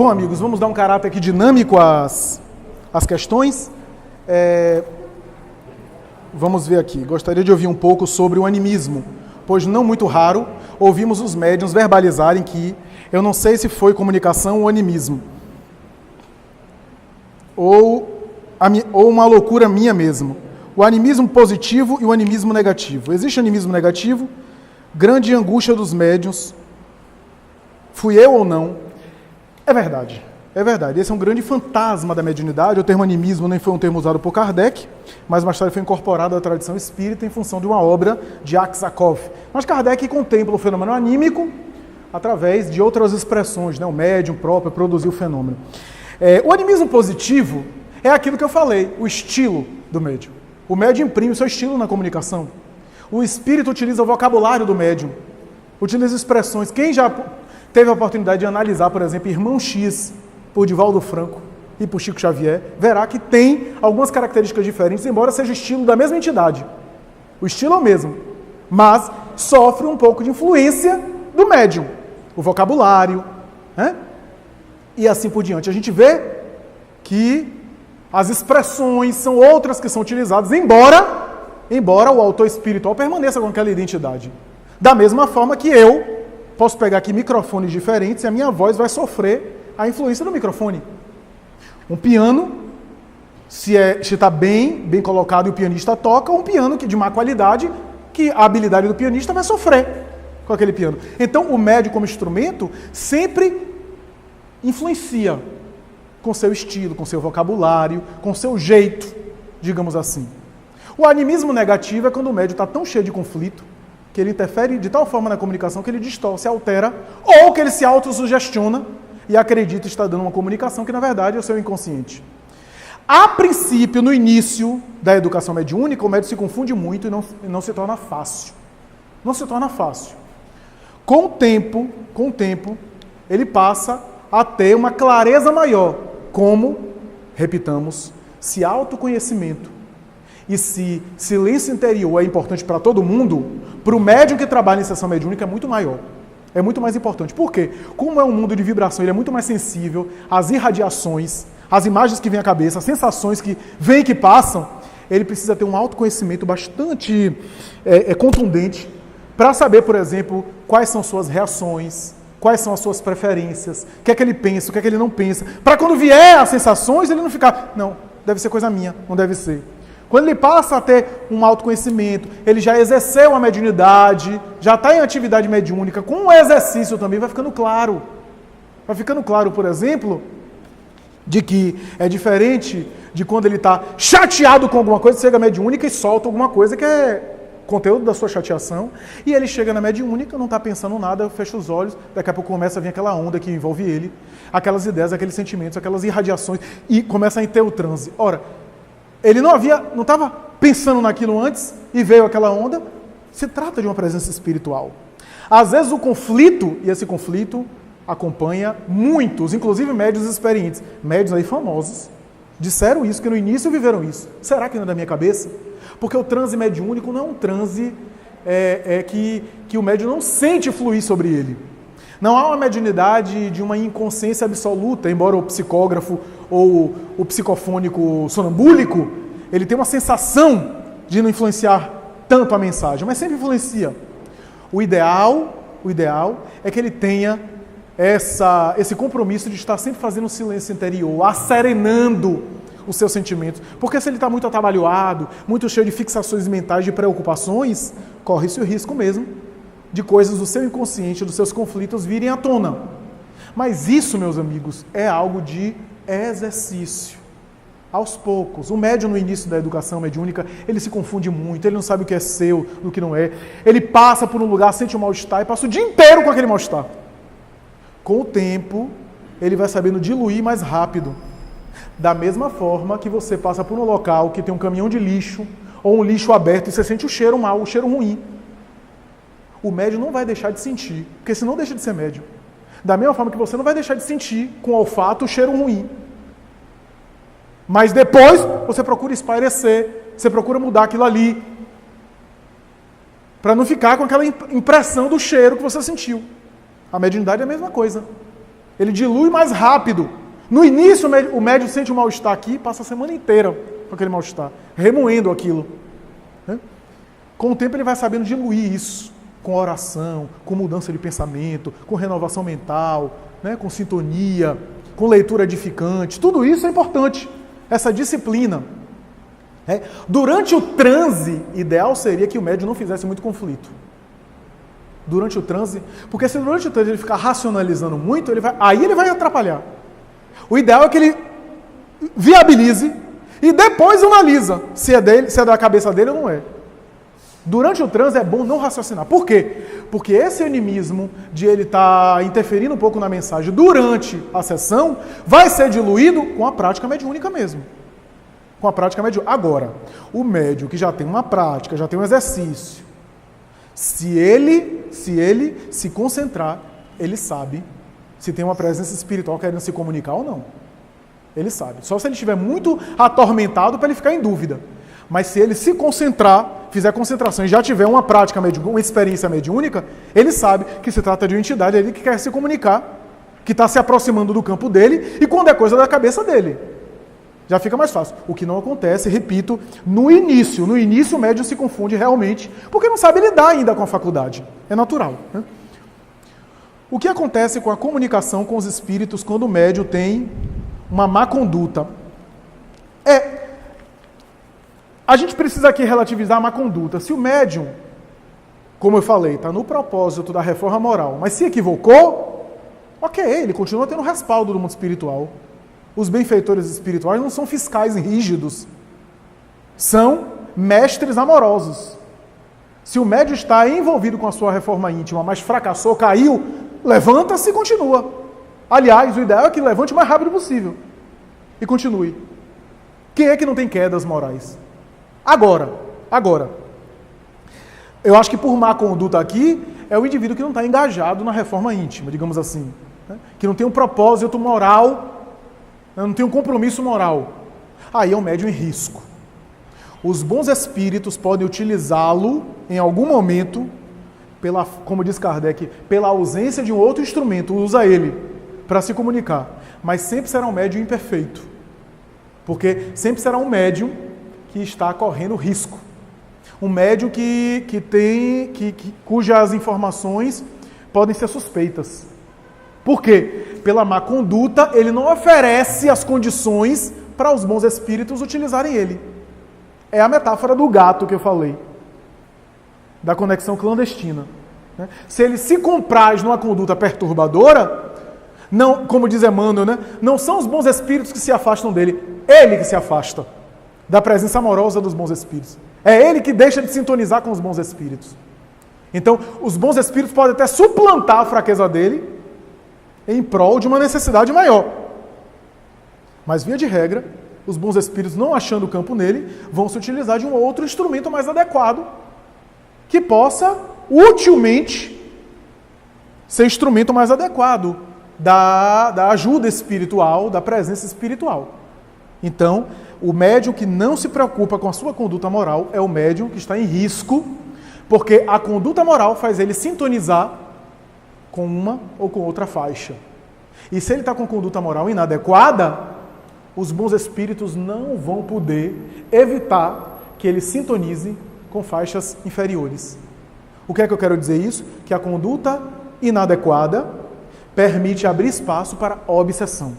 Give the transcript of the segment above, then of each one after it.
Bom, amigos, vamos dar um caráter aqui dinâmico às questões. Vamos ver aqui. Gostaria de ouvir um pouco sobre o animismo, pois não muito raro ouvimos os médiuns verbalizarem que eu não sei se foi comunicação ou animismo, ou uma loucura minha mesmo. O animismo positivo e o animismo negativo. Existe animismo negativo? Grande angústia dos médiuns. Fui eu ou não? É verdade. É verdade. Esse é um grande fantasma da mediunidade. O termo animismo nem foi um termo usado por Kardec, mas mais tarde foi incorporado à tradição espírita em função de uma obra de Aksakov. Mas Kardec contempla o fenômeno anímico através de outras expressões, né? O médium próprio produziu o fenômeno. O animismo positivo é aquilo que eu falei, o estilo do médium. O médium imprime o seu estilo na comunicação. O espírito utiliza o vocabulário do médium, utiliza expressões. Quem já teve a oportunidade de analisar, por exemplo, Irmão X, por Divaldo Franco e por Chico Xavier, verá que tem algumas características diferentes, embora seja o estilo da mesma entidade. O estilo é o mesmo, mas sofre um pouco de influência do médium. O vocabulário, né? E assim por diante. A gente vê que as expressões são outras que são utilizadas, embora o autor espiritual permaneça com aquela identidade. Da mesma forma que eu posso pegar aqui microfones diferentes e a minha voz vai sofrer a influência do microfone. Um piano, se está bem colocado e o pianista toca, um piano de má qualidade, que a habilidade do pianista vai sofrer com aquele piano. Então, o médium como instrumento sempre influencia com seu estilo, com seu vocabulário, com seu jeito, digamos assim. O animismo negativo é quando o médium está tão cheio de conflito que ele interfere de tal forma na comunicação que ele distorce, altera, ou que ele se autossugestiona e acredita estar dando uma comunicação que, na verdade, é o seu inconsciente. A princípio, no início da educação mediúnica, o médium se confunde muito e não se torna fácil. Não se torna fácil. Com o tempo, ele passa a ter uma clareza maior. Como, repitamos, se autoconhecimento e se silêncio interior é importante para todo mundo, para o médium que trabalha em sessão mediúnica é muito maior. É muito mais importante. Por quê? Como é um mundo de vibração, ele é muito mais sensível às irradiações, às imagens que vêm à cabeça, às sensações que vêm e que passam, ele precisa ter um autoconhecimento bastante contundente para saber, por exemplo, quais são suas reações, quais são as suas preferências, o que é que ele pensa, o que é que ele não pensa, para quando vier as sensações, ele não ficar, não, deve ser coisa minha, não deve ser. Quando ele passa a ter um autoconhecimento, ele já exerceu a mediunidade, já está em atividade mediúnica, com o exercício também vai ficando claro. Vai ficando claro, por exemplo, de que é diferente de quando ele está chateado com alguma coisa, chega a mediúnica e solta alguma coisa que é conteúdo da sua chateação, e ele chega na mediúnica, não está pensando nada, fecha os olhos, daqui a pouco começa a vir aquela onda que envolve ele, aquelas ideias, aqueles sentimentos, aquelas irradiações, e começa a ter o transe. Ora, ele não estava pensando naquilo antes e veio aquela onda. Se trata de uma presença espiritual. Às vezes o conflito, e esse conflito acompanha muitos, inclusive médiuns experientes, médiuns aí famosos, disseram isso, que no início viveram isso. Será que não é da minha cabeça? Porque o transe mediúnico não é um transe que o médium não sente fluir sobre ele. Não há uma mediunidade de uma inconsciência absoluta, embora o psicógrafo ou o psicofônico sonambúlico, ele tem uma sensação de não influenciar tanto a mensagem, mas sempre influencia. O ideal é que ele tenha esse compromisso de estar sempre fazendo um silêncio interior, asserenando os seus sentimentos. Porque se ele está muito atabalhoado, muito cheio de fixações mentais, de preocupações, corre-se o risco mesmo de coisas do seu inconsciente, dos seus conflitos virem à tona. Mas isso, meus amigos, é algo de exercício. Aos poucos. O médium no início da educação mediúnica, ele se confunde muito, ele não sabe o que é seu, o que não é. Ele passa por um lugar, sente um mal-estar e passa o dia inteiro com aquele mal-estar. Com o tempo, ele vai sabendo diluir mais rápido. Da mesma forma que você passa por um local que tem um caminhão de lixo ou um lixo aberto e você sente o cheiro mal, o cheiro ruim. O médium não vai deixar de sentir, porque senão deixa de ser médium. Da mesma forma que você não vai deixar de sentir com o olfato o cheiro ruim. Mas depois você procura espairecer, você procura mudar aquilo ali, para não ficar com aquela impressão do cheiro que você sentiu. A mediunidade é a mesma coisa. Ele dilui mais rápido. No início, o médium sente um mal-estar aqui, passa a semana inteira com aquele mal-estar, remoendo aquilo. Com o tempo ele vai sabendo diluir isso, com oração, com mudança de pensamento, com renovação mental, com sintonia, com leitura edificante. Tudo isso é importante, essa disciplina. Durante o transe, ideal seria que o médium não fizesse muito conflito. Durante o transe, porque se durante o transe ele ficar racionalizando muito, aí ele vai atrapalhar. O ideal é que ele viabilize e depois analisa se é dele, se é da cabeça dele ou não é. Durante o transe é bom não raciocinar. Por quê? Porque esse animismo de ele estar interferindo um pouco na mensagem durante a sessão vai ser diluído com a prática mediúnica mesmo. Com a prática mediúnica. Agora, o médium que já tem uma prática, já tem um exercício, se ele se concentrar, ele sabe se tem uma presença espiritual querendo se comunicar ou não. Ele sabe. Só se ele estiver muito atormentado para ele ficar em dúvida. Mas se ele se concentrar, fizer concentração e já tiver uma prática mediúnica, uma experiência mediúnica, ele sabe que se trata de uma entidade ali que quer se comunicar, que está se aproximando do campo dele, e quando é coisa da cabeça dele. Já fica mais fácil. O que não acontece, repito, no início. No início o médium se confunde realmente, porque não sabe lidar ainda com a faculdade. É natural. O que acontece com a comunicação com os espíritos quando o médium tem uma má conduta? A gente precisa aqui relativizar a má conduta. Se o médium, como eu falei, está no propósito da reforma moral, mas se equivocou, ok, ele continua tendo respaldo do mundo espiritual. Os benfeitores espirituais não são fiscais rígidos, são mestres amorosos. Se o médium está envolvido com a sua reforma íntima, mas fracassou, caiu, levanta-se e continua. Aliás, o ideal é que levante o mais rápido possível e continue. Quem é que não tem quedas morais? Agora, eu acho que por má conduta aqui, é o indivíduo que não está engajado na reforma íntima, digamos assim, que não tem um propósito moral, não tem um compromisso moral. Aí é um médium em risco. Os bons espíritos podem utilizá-lo em algum momento, como diz Kardec, pela ausência de um outro instrumento, usa ele para se comunicar, mas sempre será um médium imperfeito, porque sempre será um médium que está correndo risco. Um médium cujas informações podem ser suspeitas. Por quê? Pela má conduta, ele não oferece as condições para os bons espíritos utilizarem ele. É a metáfora do gato que eu falei, da conexão clandestina. Se ele se compraz numa conduta perturbadora, não, como diz Emmanuel, não são os bons espíritos que se afastam dele, ele que se afasta da presença amorosa dos bons espíritos. É ele que deixa de sintonizar com os bons espíritos. Então, os bons espíritos podem até suplantar a fraqueza dele em prol de uma necessidade maior. Mas, via de regra, os bons espíritos, não achando o campo nele, vão se utilizar de um outro instrumento mais adequado que possa, utilmente, ser instrumento mais adequado da ajuda espiritual, da presença espiritual. Então, o médium que não se preocupa com a sua conduta moral é o médium que está em risco, porque a conduta moral faz ele sintonizar com uma ou com outra faixa. E se ele está com conduta moral inadequada, os bons espíritos não vão poder evitar que ele sintonize com faixas inferiores. O que é que eu quero dizer isso? Que a conduta inadequada permite abrir espaço para a obsessão.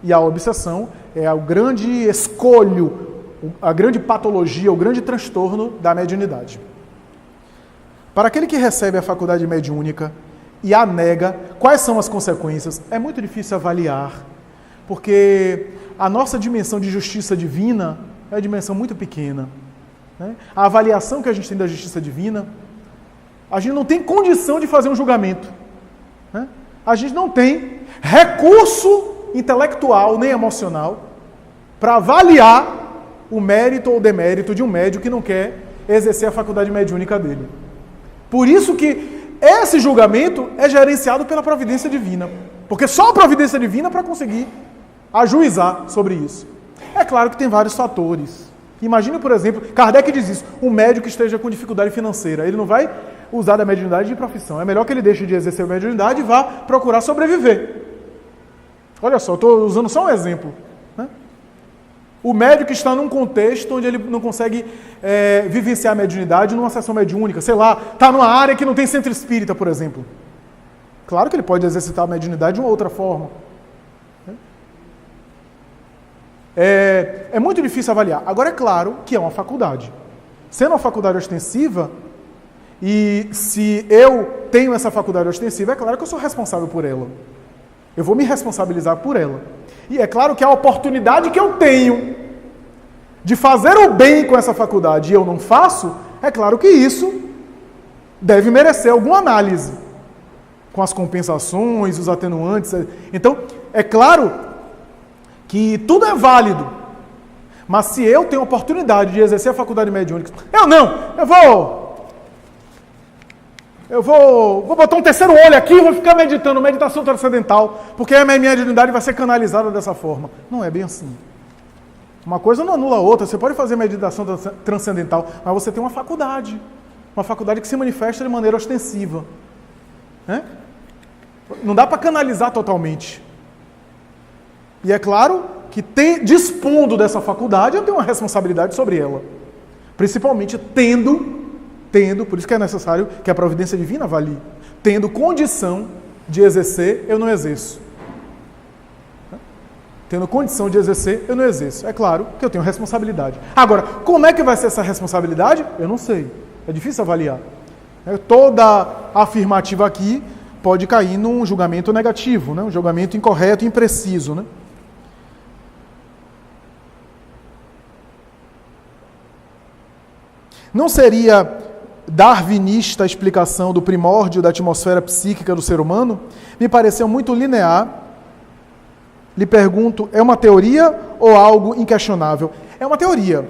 E a obsessão é o grande escolho, a grande patologia, o grande transtorno da mediunidade. Para aquele que recebe a faculdade mediúnica e a nega, quais são as consequências? É muito difícil avaliar, porque a nossa dimensão de justiça divina é uma dimensão muito pequena. A avaliação que a gente tem da justiça divina, a gente não tem condição de fazer um julgamento. A gente não tem recurso intelectual nem emocional para avaliar o mérito ou demérito de um médium que não quer exercer a faculdade mediúnica dele. Por isso que esse julgamento é gerenciado pela providência divina, porque só a providência divina para conseguir ajuizar sobre isso. É claro que tem vários fatores. Imagine, por exemplo, Kardec diz isso, um médium que esteja com dificuldade financeira, ele não vai usar da mediunidade de profissão, é melhor que ele deixe de exercer a mediunidade e vá procurar sobreviver. Olha só, eu estou usando só um exemplo. Né? O médico está num contexto onde ele não consegue vivenciar a mediunidade numa sessão mediúnica, sei lá, está numa área que não tem centro espírita, por exemplo. Claro que ele pode exercitar a mediunidade de uma outra forma. É muito difícil avaliar. Agora, é claro que é uma faculdade. Sendo uma faculdade ostensiva, e se eu tenho essa faculdade ostensiva, é claro que eu sou responsável por ela. Eu vou me responsabilizar por ela. E é claro que a oportunidade que eu tenho de fazer o bem com essa faculdade e eu não faço, é claro que isso deve merecer alguma análise. Com as compensações, os atenuantes. Então, é claro que tudo é válido. Mas se eu tenho a oportunidade de exercer a faculdade mediúnica, eu vou botar um terceiro olho aqui e vou ficar meditando, meditação transcendental, porque a minha mediunidade vai ser canalizada dessa forma. Não é bem assim. Uma coisa não anula a outra. Você pode fazer meditação transcendental, mas você tem uma faculdade que se manifesta de maneira ostensiva. Né? Não dá para canalizar totalmente. E é claro que dispondo dessa faculdade, eu tenho uma responsabilidade sobre ela. Principalmente tendo, por isso que é necessário que a providência divina avalie. Tendo condição de exercer, eu não exerço. Tendo condição de exercer, eu não exerço. É claro que eu tenho responsabilidade. Agora, como é que vai ser essa responsabilidade? Eu não sei. É difícil avaliar. Toda afirmativa aqui pode cair num julgamento negativo, né? Um julgamento incorreto e impreciso. Né? Não seria darwinista a explicação do primórdio da atmosfera psíquica do ser humano? Me pareceu muito linear. Lhe pergunto, é uma teoria ou algo inquestionável? É uma teoria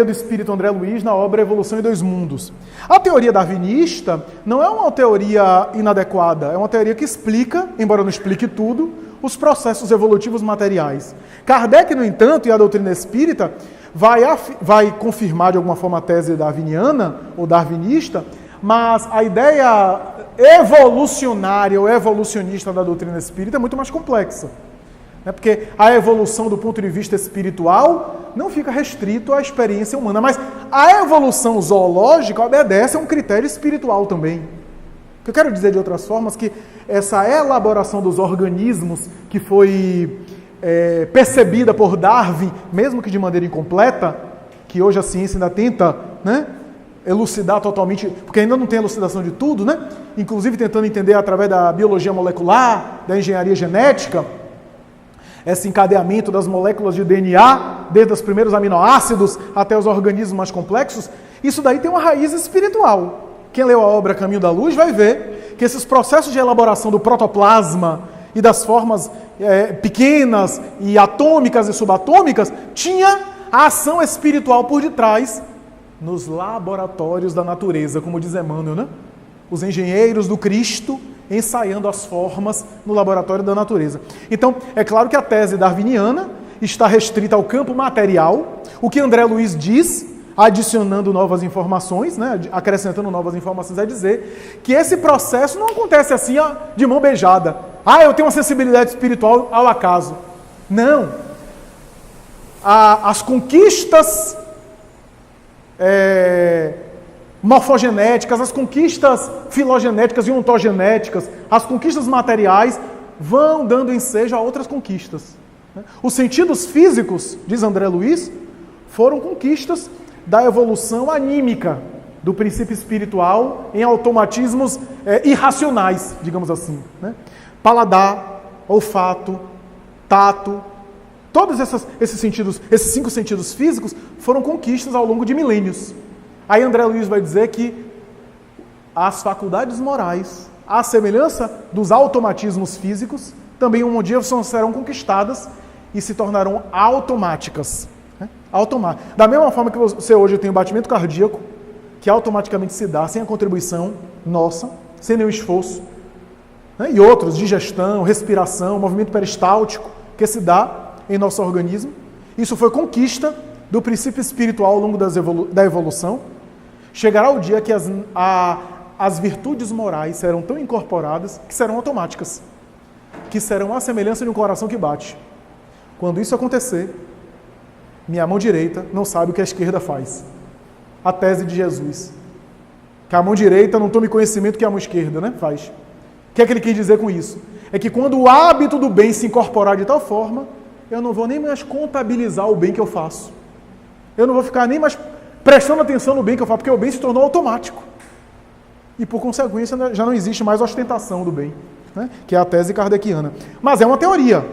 do espírito André Luiz na obra Evolução em Dois Mundos. A teoria darwinista não é uma teoria inadequada, é uma teoria que explica, embora não explique tudo, os processos evolutivos materiais. Kardec, no entanto, e a doutrina espírita, vai confirmar de alguma forma a tese darwiniana ou darwinista, mas a ideia evolucionária ou evolucionista da doutrina espírita é muito mais complexa. Porque a evolução do ponto de vista espiritual não fica restrito à experiência humana, mas a evolução zoológica obedece a um critério espiritual também. O que eu quero dizer de outras formas que essa elaboração dos organismos que foi percebida por Darwin, mesmo que de maneira incompleta, que hoje a ciência ainda tenta, né, elucidar totalmente, porque ainda não tem elucidação de tudo, né? Inclusive tentando entender através da biologia molecular, da engenharia genética, esse encadeamento das moléculas de DNA, desde os primeiros aminoácidos até os organismos mais complexos, isso daí tem uma raiz espiritual. Quem leu a obra Caminho da Luz vai ver que esses processos de elaboração do protoplasma e das formas pequenas e atômicas e subatômicas tinha a ação espiritual por detrás nos laboratórios da natureza, como diz Emmanuel, né? Os engenheiros do Cristo ensaiando as formas no laboratório da natureza. Então, é claro que a tese darwiniana está restrita ao campo material, o que André Luiz diz, adicionando novas informações, né, acrescentando novas informações, é dizer que esse processo não acontece assim de mão beijada. Eu tenho uma sensibilidade espiritual ao acaso. Não. As conquistas morfogenéticas, as conquistas filogenéticas e ontogenéticas, as conquistas materiais vão dando ensejo a outras conquistas. Os sentidos físicos, diz André Luiz, foram conquistas da evolução anímica do princípio espiritual em automatismos irracionais, digamos assim. Né? Paladar, olfato, tato, todos esses sentidos, esses 5 sentidos físicos foram conquistas ao longo de milênios. Aí André Luiz vai dizer que as faculdades morais, à semelhança dos automatismos físicos, também um dia serão conquistadas e se tornarão automáticas. Né? Da mesma forma que você hoje tem o batimento cardíaco, que automaticamente se dá sem a contribuição nossa, sem nenhum esforço, né? E outros, digestão, respiração, movimento peristáltico, que se dá em nosso organismo. Isso foi conquista do princípio espiritual ao longo da evolução. Chegará o dia que as virtudes morais serão tão incorporadas que serão automáticas. que serão à semelhança de um coração que bate. Quando isso acontecer, minha mão direita não sabe o que a esquerda faz. A tese de Jesus. Que a mão direita não tome conhecimento que a mão esquerda, né, faz. O que é que ele quis dizer com isso? É que quando o hábito do bem se incorporar de tal forma, eu não vou nem mais contabilizar o bem que eu faço. Eu não vou ficar nem mais prestando atenção no bem que eu faço, porque o bem se tornou automático. E por consequência já não existe mais ostentação do bem, né? Que é a tese kardeciana. Mas é uma teoria.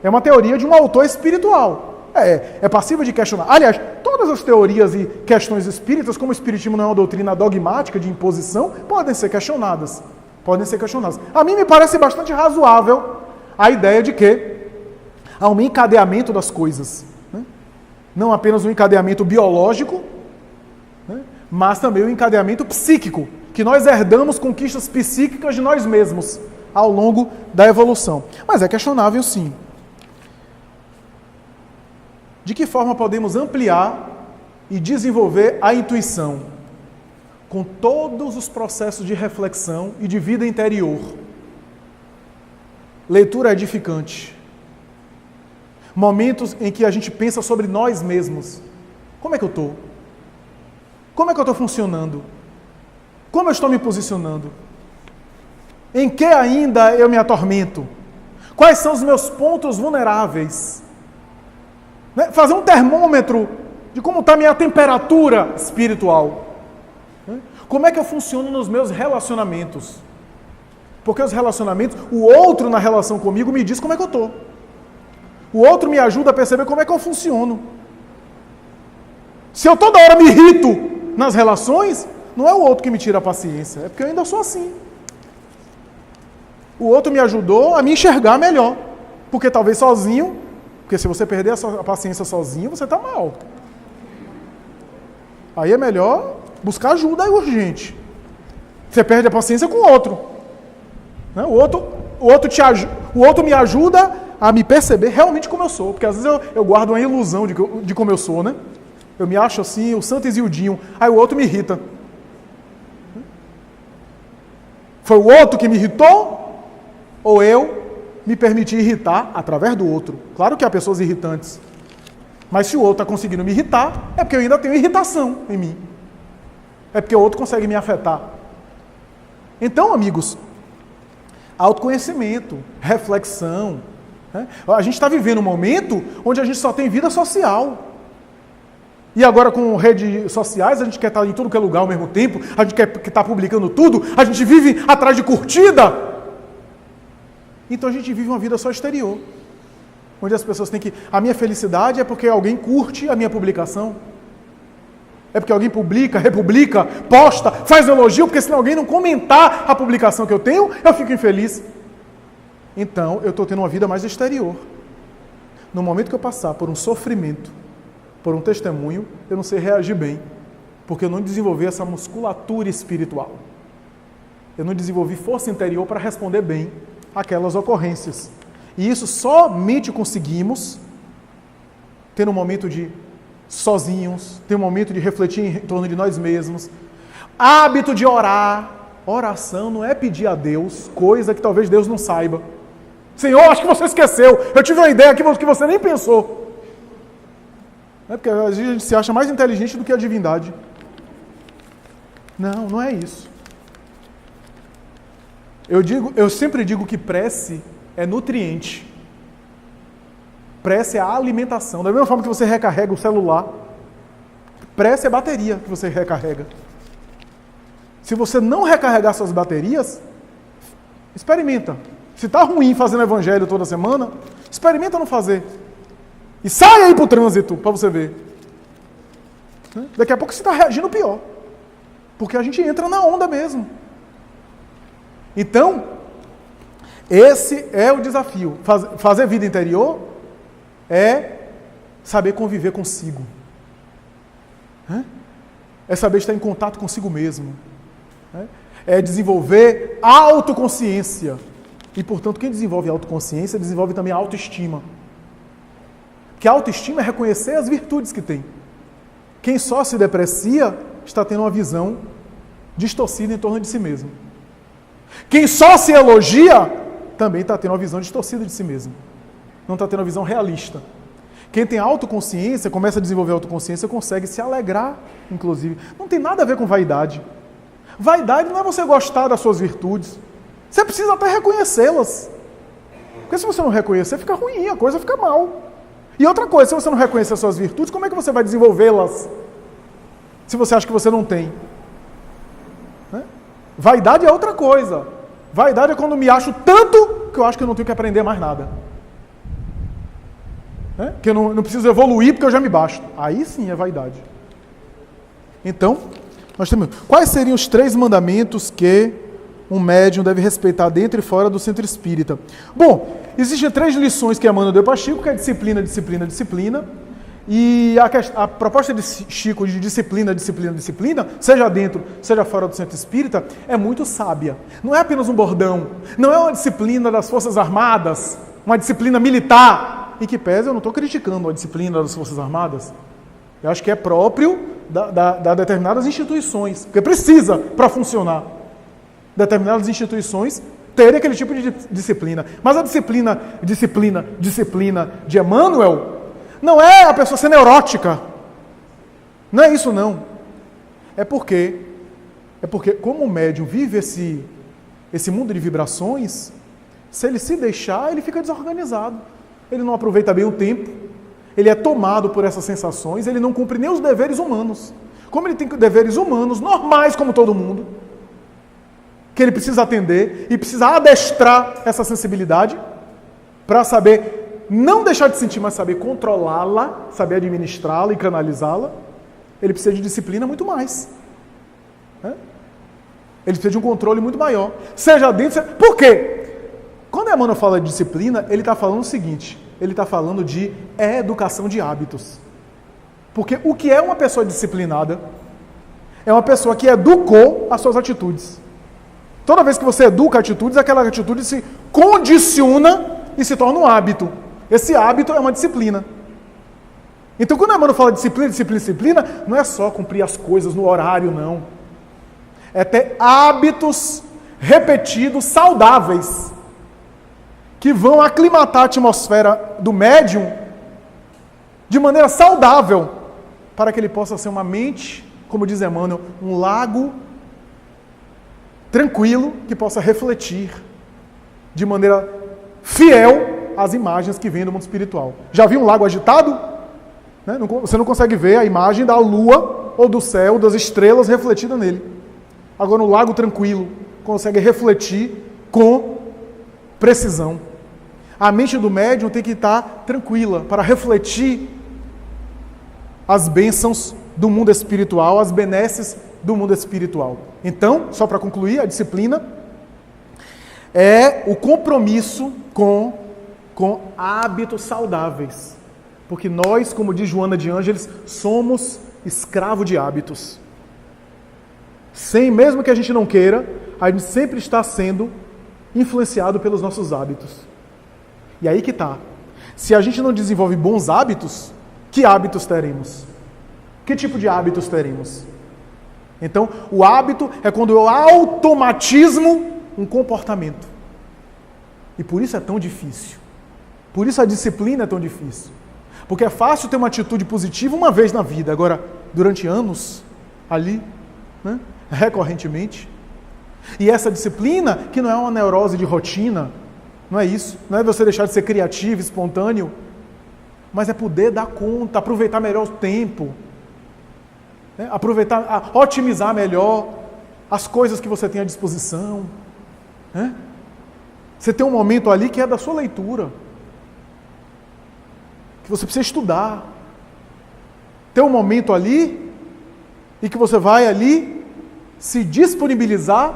É uma teoria de um autor espiritual. É passível de questionar. Aliás, todas as teorias e questões espíritas, como o espiritismo não é uma doutrina dogmática de imposição, podem ser questionadas. Podem ser questionadas. A mim me parece bastante razoável a ideia de que há um encadeamento das coisas. Né? Não apenas um encadeamento biológico, né? Mas também um encadeamento psíquico, que nós herdamos conquistas psíquicas de nós mesmos ao longo da evolução. Mas é questionável, sim. De que forma podemos ampliar e desenvolver a intuição? Com todos os processos de reflexão e de vida interior. Leitura edificante. Momentos em que a gente pensa sobre nós mesmos. Como é que eu estou? Como é que eu estou funcionando? Como eu estou me posicionando? Em que ainda eu me atormento? Quais são os meus pontos vulneráveis? Né? Fazer um termômetro de como está a minha temperatura espiritual. Né? Como é que eu funciono nos meus relacionamentos? Porque os relacionamentos, o outro na relação comigo me diz como é que eu estou. O outro me ajuda a perceber como é que eu funciono. Se eu toda hora me irrito nas relações, não é o outro que me tira a paciência, é porque eu ainda sou assim. O outro me ajudou a me enxergar melhor, porque talvez sozinho, porque se você perder a paciência sozinho, você está mal. Aí é melhor buscar ajuda urgente. Você perde a paciência com o outro. Né? O outro me ajuda a me perceber realmente como eu sou, porque às vezes eu guardo uma ilusão de como eu sou, né? Eu me acho assim, o santo Isildinho, aí o outro me irrita. Foi o outro que me irritou? Ou eu me permiti irritar através do outro? Claro que há pessoas irritantes. Mas se o outro está conseguindo me irritar, é porque eu ainda tenho irritação em mim. É porque o outro consegue me afetar. Então, amigos, autoconhecimento, reflexão. Né? A gente está vivendo um momento onde a gente só tem vida social. E agora com redes sociais, a gente quer estar em tudo que é lugar ao mesmo tempo, a gente quer estar publicando tudo, a gente vive atrás de curtida. Então a gente vive uma vida só exterior, onde as pessoas têm que... A minha felicidade é porque alguém curte a minha publicação. É porque alguém publica, republica, posta, faz elogio, porque se alguém não comentar a publicação que eu tenho, eu fico infeliz. Então eu estou tendo uma vida mais exterior. No momento que eu passar por um sofrimento, por um testemunho, eu não sei reagir bem, porque eu não desenvolvi essa musculatura espiritual. Eu não desenvolvi força interior para responder bem àquelas ocorrências. E isso somente conseguimos ter um momento de sozinhos, ter um momento de refletir em torno de nós mesmos, hábito de orar. Oração não é pedir a Deus coisa que talvez Deus não saiba. Senhor, acho que você esqueceu, eu tive uma ideia aqui que você nem pensou. É porque às vezes a gente se acha mais inteligente do que a divindade. Não, não é isso. Eu sempre digo que prece é nutriente. Prece é a alimentação. Da mesma forma que você recarrega o celular, prece é bateria que você recarrega. Se você não recarregar suas baterias, experimenta. Se está ruim fazendo evangelho toda semana, experimenta não fazer. E sai aí para o trânsito, para você ver. Daqui a pouco você está reagindo pior. Porque a gente entra na onda mesmo. Então, esse é o desafio. Fazer vida interior é saber conviver consigo. É saber estar em contato consigo mesmo. É desenvolver autoconsciência. E, portanto, quem desenvolve autoconsciência, desenvolve também a autoestima. Que a autoestima é reconhecer as virtudes que tem. Quem só se deprecia está tendo uma visão distorcida em torno de si mesmo. Quem só se elogia também está tendo uma visão distorcida de si mesmo. Não está tendo uma visão realista. Quem tem autoconsciência, começa a desenvolver autoconsciência, consegue se alegrar, inclusive. Não tem nada a ver com vaidade. Vaidade não é você gostar das suas virtudes. Você precisa até reconhecê-las. Porque se você não reconhecer, fica ruim, a coisa fica mal. E outra coisa, se você não reconhecer as suas virtudes, como é que você vai desenvolvê-las? Se você acha que você não tem. Né? Vaidade é outra coisa. Vaidade é quando me acho tanto que eu acho que eu não tenho que aprender mais nada. Né? Que eu não preciso evoluir porque eu já me basto. Aí sim é vaidade. Então, nós temos... Quais seriam os 3 mandamentos que um médium deve respeitar dentro e fora do centro espírita? Bom, existem 3 lições que Emmanuel deu para Chico, que é disciplina, disciplina, disciplina. E a proposta de Chico de disciplina, disciplina, disciplina, seja dentro, seja fora do centro espírita, é muito sábia. Não é apenas um bordão, não é uma disciplina das Forças Armadas, uma disciplina militar. E que pese, eu não estou criticando a disciplina das Forças Armadas. Eu acho que é próprio da determinadas instituições, porque precisa para funcionar. Determinadas instituições terem aquele tipo de disciplina. Mas a disciplina de Emmanuel não é a pessoa ser neurótica. Não é isso, não. É porque como o médium vive esse mundo de vibrações, se ele se deixar, ele fica desorganizado. Ele não aproveita bem o tempo, ele é tomado por essas sensações, ele não cumpre nem os deveres humanos. Como ele tem deveres humanos, normais como todo mundo, que ele precisa atender e precisa adestrar essa sensibilidade para saber não deixar de sentir, mas saber controlá-la, saber administrá-la e canalizá-la, ele precisa de disciplina muito mais. Né? Ele precisa de um controle muito maior. Seja dentro... Por quê? Quando Emmanuel fala de disciplina, ele está falando o seguinte, ele está falando de educação de hábitos. Porque o que é uma pessoa disciplinada? É uma pessoa que educou as suas atitudes. Toda vez que você educa atitudes, aquela atitude se condiciona e se torna um hábito. Esse hábito é uma disciplina. Então, quando Emmanuel fala de disciplina, não é só cumprir as coisas no horário, não. É ter hábitos repetidos, saudáveis, que vão aclimatar a atmosfera do médium de maneira saudável, para que ele possa ser uma mente, como diz Emmanuel, um lago tranquilo, que possa refletir de maneira fiel as imagens que vêm do mundo espiritual. Já viu um lago agitado? Né? Você não consegue ver a imagem da lua ou do céu, das estrelas refletida nele. Agora, um lago tranquilo consegue refletir com precisão. A mente do médium tem que estar tranquila para refletir as bênçãos do mundo espiritual, as benesses do mundo espiritual. Então, só para concluir, a disciplina é o compromisso com hábitos saudáveis. Porque nós, como diz Joana de Ângeles, somos escravos de hábitos. Mesmo que a gente não queira, a gente sempre está sendo influenciado pelos nossos hábitos. E aí que está. Se a gente não desenvolve bons hábitos, que hábitos teremos? Que tipo de hábitos teremos? Então, o hábito é quando eu automatismo um comportamento. E por isso é tão difícil. Por isso a disciplina é tão difícil. Porque é fácil ter uma atitude positiva uma vez na vida. Agora, durante anos, ali, né, recorrentemente. E essa disciplina, que não é uma neurose de rotina, não é isso. Não é você deixar de ser criativo, espontâneo, mas é poder dar conta, aproveitar melhor o tempo, né? Otimizar melhor as coisas que você tem à disposição. Né? Você tem um momento ali que é da sua leitura, que você precisa estudar. Tem um momento ali e que você vai ali se disponibilizar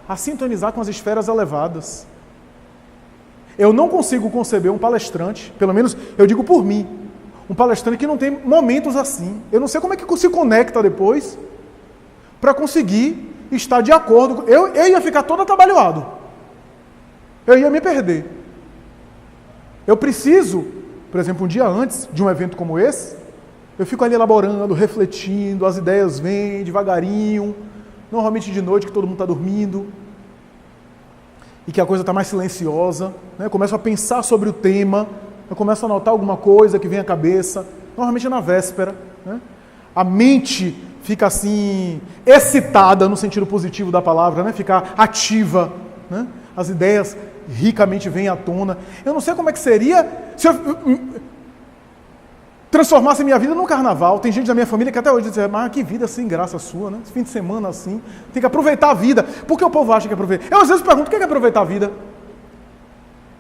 a sintonizar com as esferas elevadas. Eu não consigo conceber um palestrante, pelo menos eu digo por mim, um palestrante que não tem momentos assim. Eu não sei como é que se conecta depois para conseguir estar de acordo. Eu ia ficar todo atabalhoado. Eu ia me perder. Eu preciso, por exemplo, um dia antes de um evento como esse, eu fico ali elaborando, refletindo, as ideias vêm devagarinho, normalmente de noite que todo mundo está dormindo. e que a coisa está mais silenciosa, né? Eu começo a pensar sobre o tema, eu começo a anotar alguma coisa que vem à cabeça, normalmente na véspera, né? A mente fica assim, excitada no sentido positivo da palavra, né? Fica ativa, né? As ideias ricamente vêm à tona. Eu não sei como é que seria se eu transformasse minha vida num carnaval. Tem gente da minha família que até hoje diz, mas que vida sem graça sua, né? Esse fim de semana assim, tem que aproveitar a vida. Por que o povo acha que aproveita? Eu às vezes pergunto, o que é aproveitar a vida?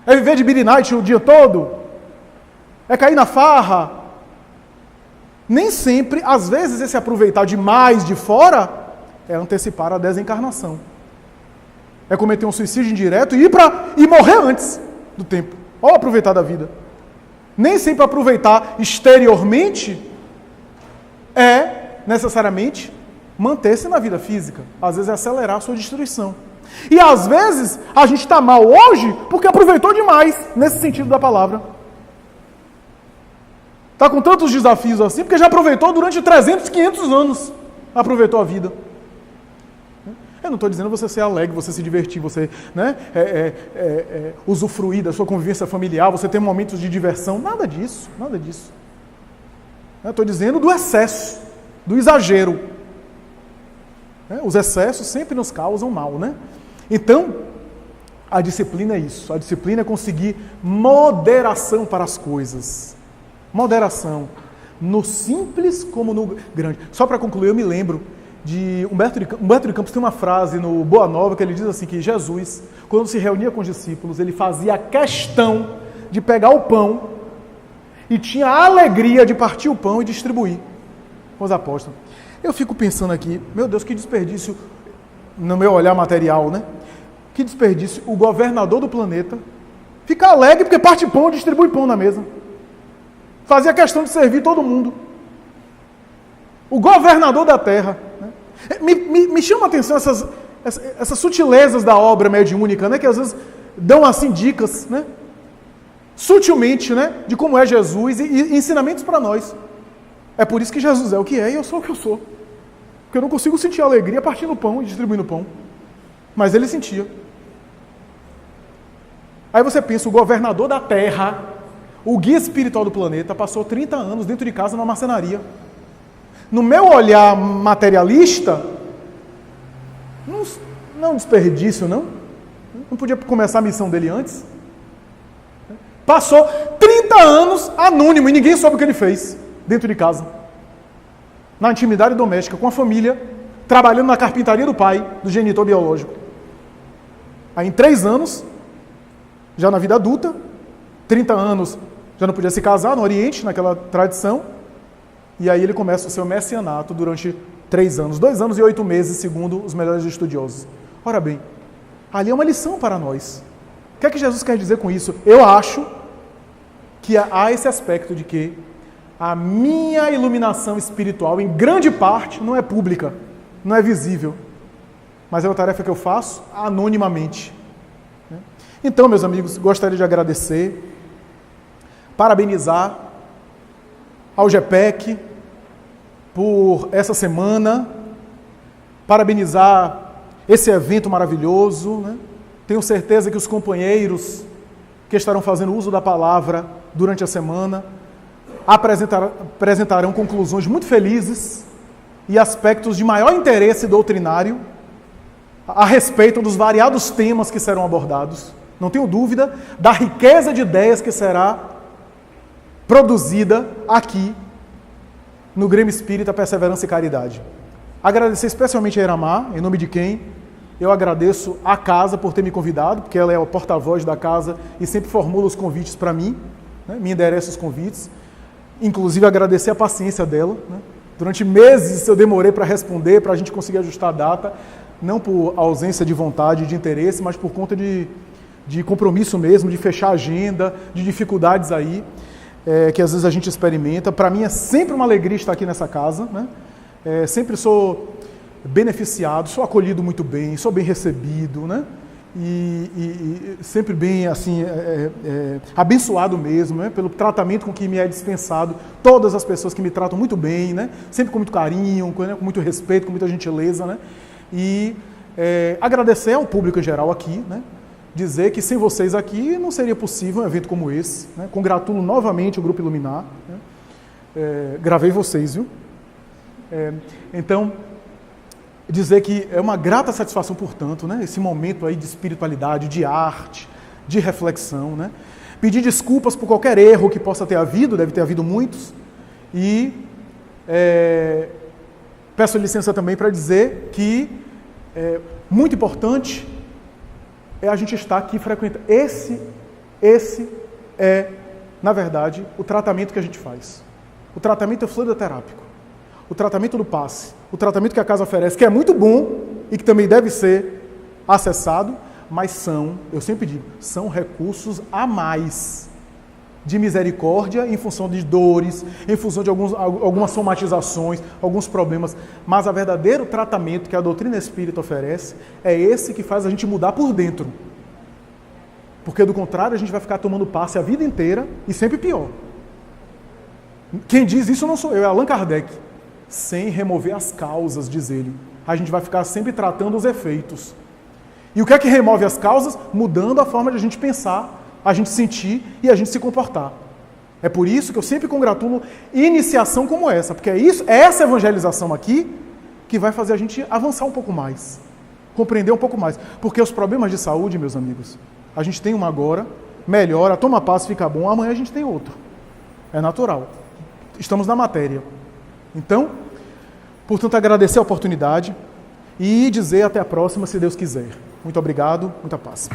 É viver de beer night o dia todo? É cair na farra? Nem sempre, às vezes esse aproveitar demais de fora é antecipar a desencarnação. É cometer um suicídio indireto e morrer antes do tempo. Olha o aproveitar da vida. Nem sempre aproveitar exteriormente é necessariamente manter-se na vida física. Às vezes é acelerar a sua destruição. E às vezes a gente está mal hoje porque aproveitou demais, nesse sentido da palavra. Está com tantos desafios assim porque já aproveitou durante 300, 500 anos. Aproveitou a vida. Eu não estou dizendo você ser alegre, você se divertir, você, né, usufruir da sua convivência familiar, você ter momentos de diversão, nada disso, nada disso. Eu estou dizendo do excesso, do exagero. Os excessos sempre nos causam mal, né? Então, a disciplina é isso, a disciplina é conseguir moderação para as coisas. Moderação, no simples como no grande. Só para concluir, eu me lembro de Humberto de Campos tem uma frase no Boa Nova que ele diz assim, que Jesus, quando se reunia com os discípulos, ele fazia questão de pegar o pão e tinha a alegria de partir o pão e distribuir com os apóstolos. Eu fico pensando aqui, meu Deus, que desperdício, no meu olhar material, né? Que desperdício, o governador do planeta fica alegre porque parte pão e distribui pão na mesa. Fazia questão de servir todo mundo. O governador da terra. Né? Me chama a atenção essas sutilezas da obra mediúnica, né? Que às vezes dão assim dicas, né? Sutilmente, né? De como é Jesus e ensinamentos para nós. É por isso que Jesus é o que é e eu sou o que eu sou. Porque eu não consigo sentir alegria partindo pão e distribuindo pão. Mas ele sentia. Aí você pensa, o governador da terra, o guia espiritual do planeta, passou 30 anos dentro de casa numa marcenaria. No meu olhar materialista, não é um desperdício, não? Não podia começar a missão dele antes? Passou 30 anos anônimo e ninguém soube o que ele fez dentro de casa. Na intimidade doméstica, com a família, trabalhando na carpintaria do pai, do genitor biológico. Aí em 3 anos, já na vida adulta, 30 anos, já não podia se casar no Oriente, naquela tradição, e aí ele começa o seu messianato durante 3 anos, 2 anos e 8 meses, segundo os melhores estudiosos. Ora bem, ali é uma lição para nós. O que é que Jesus quer dizer com isso? Eu acho que há esse aspecto de que a minha iluminação espiritual, em grande parte, não é pública, não é visível, mas é uma tarefa que eu faço anonimamente. Então, meus amigos, gostaria de agradecer, parabenizar ao GPEC por essa semana, parabenizar esse evento maravilhoso, né? Tenho certeza que os companheiros que estarão fazendo uso da palavra durante a semana apresentarão conclusões muito felizes e aspectos de maior interesse doutrinário a respeito dos variados temas que serão abordados. Não tenho dúvida da riqueza de ideias que será produzida aqui no Grêmio Espírita Perseverança e Caridade. Agradecer especialmente a Iramar, em nome de quem eu agradeço a casa por ter me convidado, porque ela é o porta-voz da casa e sempre formula os convites para mim, né? Me endereça os convites. Inclusive agradecer a paciência dela. Né? Durante meses eu demorei para responder, para a gente conseguir ajustar a data, não por ausência de vontade, de interesse, mas por conta de compromisso mesmo, de fechar a agenda, de dificuldades aí, que às vezes a gente experimenta. Para mim é sempre uma alegria estar aqui nessa casa, né? Sempre sou beneficiado, sou acolhido muito bem, sou bem recebido, né? E sempre bem assim, abençoado mesmo, né? Pelo tratamento com que me é dispensado, todas as pessoas que me tratam muito bem, né? Sempre com muito carinho, com muito respeito, com muita gentileza, né? E agradecer ao público em geral aqui, né? dizer que sem vocês aqui não seria possível um evento como esse, né? Congratulo novamente o Grupo Iluminar, né? Gravei vocês, viu? Então, dizer que é uma grata satisfação, portanto, né? Esse momento aí de espiritualidade, de arte, de reflexão, né? Pedir desculpas por qualquer erro que possa ter havido, deve ter havido muitos, e peço licença também para dizer que muito importante é a gente estar aqui frequentando. Esse é, na verdade, o tratamento que a gente faz. O tratamento fluidoterápico. O tratamento do passe. O tratamento que a casa oferece, que é muito bom e que também deve ser acessado, mas eu sempre digo, são recursos a mais de misericórdia em função de dores, em função de algumas somatizações, alguns problemas. Mas o verdadeiro tratamento que a doutrina espírita oferece é esse que faz a gente mudar por dentro. Porque, do contrário, a gente vai ficar tomando passe a vida inteira e sempre pior. Quem diz isso não sou eu, é Allan Kardec. Sem remover as causas, diz ele. A gente vai ficar sempre tratando os efeitos. E o que é que remove as causas? Mudando a forma de a gente pensar, a gente sentir e a gente se comportar. É por isso que eu sempre congratulo iniciação como essa, porque é essa evangelização aqui que vai fazer a gente avançar um pouco mais, compreender um pouco mais. Porque os problemas de saúde, meus amigos, a gente tem uma agora, melhora, toma passo, fica bom, amanhã a gente tem outro. É natural. Estamos na matéria. Então, portanto, agradecer a oportunidade e dizer até a próxima, se Deus quiser. Muito obrigado, muita paz.